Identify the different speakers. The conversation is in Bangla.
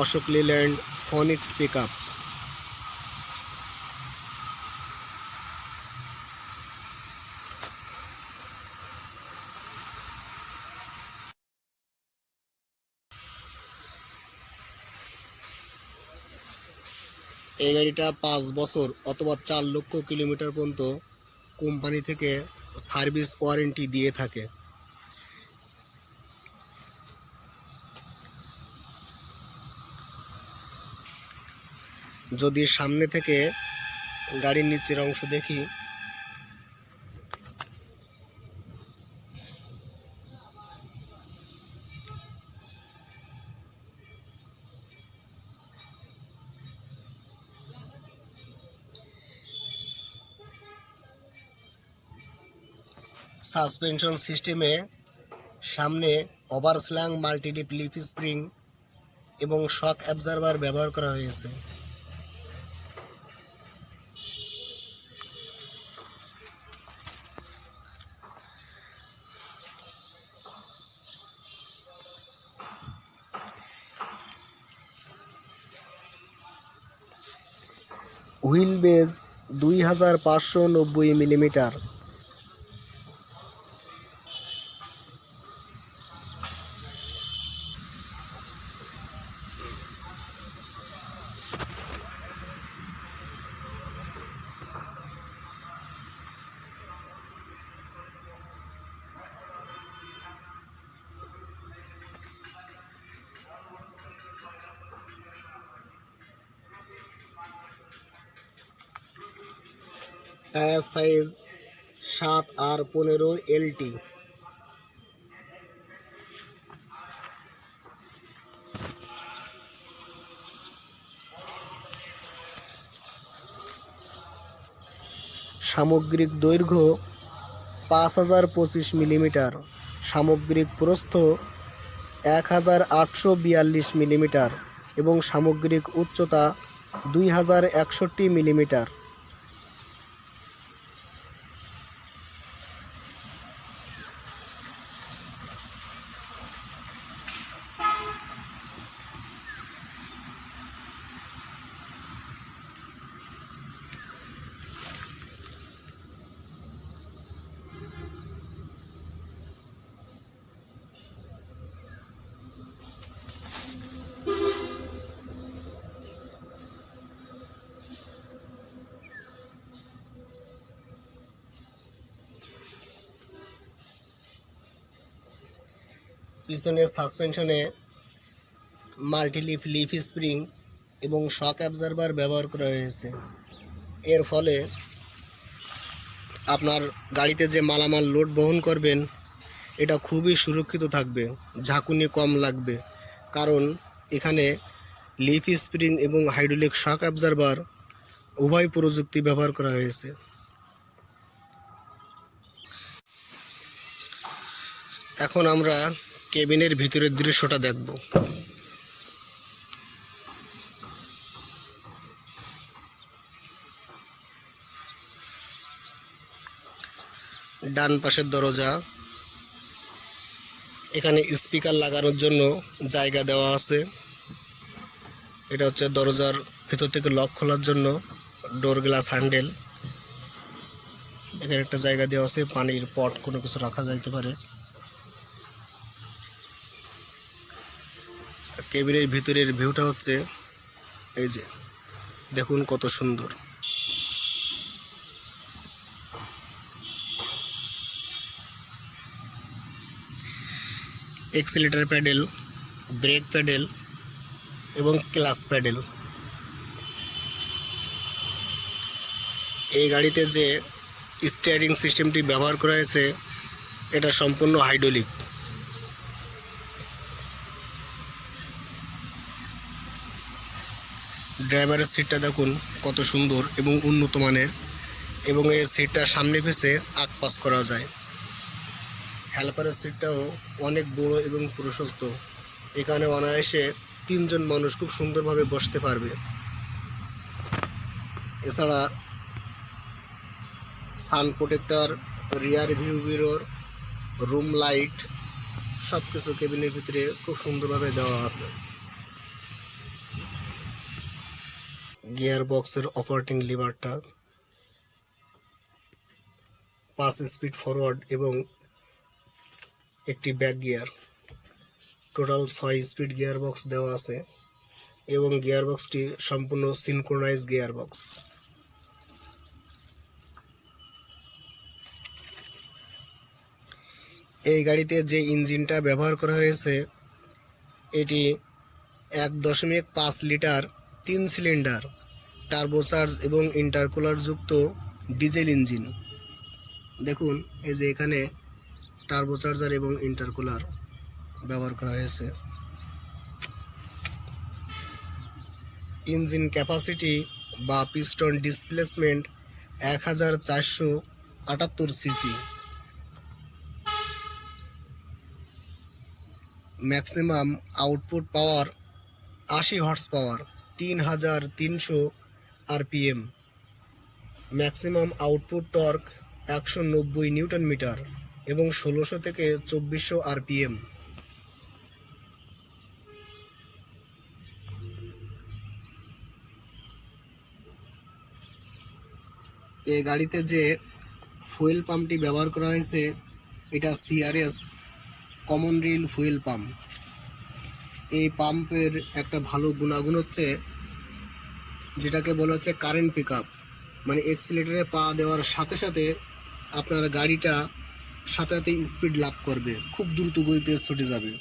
Speaker 1: Ashok Leyland ফনিক্স pickup. এই গাড়িটা 5 বছর অথবা 4 লক্ষ কিলোমিটার পর্যন্ত কোম্পানি থেকে সার্ভিস ওয়ারেন্টি দিয়ে থাকে। যদি সামনে থেকে গাড়ির নিচের অংশ দেখি, সাসপেনশন সিস্টেমে সামনে ওভারস্ল্যাং মাল্টিডিপ লিফ স্প্রিং এবং শক অ্যাবজর্বার ব্যবহার করা হয়েছে। Wheel base 2590 millimetre. Tyre size 7R15 LT। সামগ্রিক দৈর্ঘ্য 5025 মিলিমিটার, সামগ্রিক প্রস্থ 1842 মিলিমিটার এবং সামগ্রিক উচ্চতা 2061 মিলিমিটার। পিছনের সাসপেনশনে মাল্টিলিফ লিফ স্প্রিং এবং শক অ্যাবজর্বার ব্যবহার করা হয়েছে। এর ফলে আপনার গাড়িতে যে মালামাল লোড বহন করবেন এটা খুবই সুরক্ষিত থাকবে, ঝাঁকুনি কম লাগবে, কারণ এখানে লিফ স্প্রিং এবং হাইড্রোলিক শক অ্যাবজর্বার উভয় প্রযুক্তি ব্যবহার করা হয়েছে। এখন আমরা কেবিনের ভিতরের দৃশ্যটা দেখব। ডান পাশের দরজা, এখানে স্পিকার লাগানোর জন্য জায়গা দেওয়া আছে। এটা হচ্ছে দরজার ভিতর থেকে লক খোলার জন্য ডোর গ্লাস হ্যান্ডেল। এখানে একটা জায়গা দেওয়া আছে, পানির পট কোনো কিছু রাখা যাইতে পারে। কেবিনের ভিতরের ভিউটা হচ্ছে এই যে, দেখুন কত সুন্দর। এক্সিলারেটর প্যাডেল, ব্রেক প্যাডেল এবং ক্লাচ প্যাডেল। এই গাড়িতে যে স্টিয়ারিং সিস্টেমটি ব্যবহার করা হয়েছে এটা সম্পূর্ণ হাইড্রোলিক। ড্রাইভারের সিটটা দেখুন কত সুন্দর এবং উন্নত মানের, এবং এই সিটটা সামনে পেছে আগ-পাশ করা যায়। হেল্পারের সিটটাও অনেক বড় এবং প্রশস্ত, এখানে অনায়াসে 3 জন মানুষ খুব সুন্দরভাবে বসতে পারবে। এছাড়া sun protector, rear view mirror, room light সব কিছু কেবিনের ভিতরে খুব সুন্দরভাবে দেওয়া আছে। গিয়ার বক্সের অপারেটিং লিভারটা, 5 স্পিড ফরওয়ার্ড এবং একটি back gear, total 6 speed gear box দেওয়া আছে এবং গিয়ার বক্সটি সম্পূর্ণ সিনক্রোনাইজ গিয়ার বক্স। এই গাড়িতে যে ইঞ্জিনটা ব্যবহার করা হয়েছে এটি 1.5 লিটার 3 সিলিন্ডার টার্বোচার্জ এবং ইন্টারকুলার যুক্ত ডিজেল ইঞ্জিন। দেখুন এই যে এখানে টার্বোচার্জার এবং ইন্টারকুলার ব্যবহার করা হয়েছে। ইঞ্জিন ক্যাপাসিটি বা piston displacement 1478 CC. Maximum output power 80 horse power, 3300 RPM. Maximum output torque 190 newton metre এবং 1600 থেকে 2400 আরপিএম। এই গাড়িতে যে ফুয়েল পাম্পটি ব্যবহার করা হয়েছে এটা CRS common rail fuel pump. এই পাম্পের একটা ভালো গুণাগুণ হচ্ছে যেটাকে বলা হচ্ছে কারেন্ট পিক আপ, মানে এক্সিলেটরে পা দেওয়ার সাথে সাথে আপনার গাড়িটা সাথে সাথে স্পিড লাভ করবে, খুব দ্রুত গতিতে ছুটে যাবে।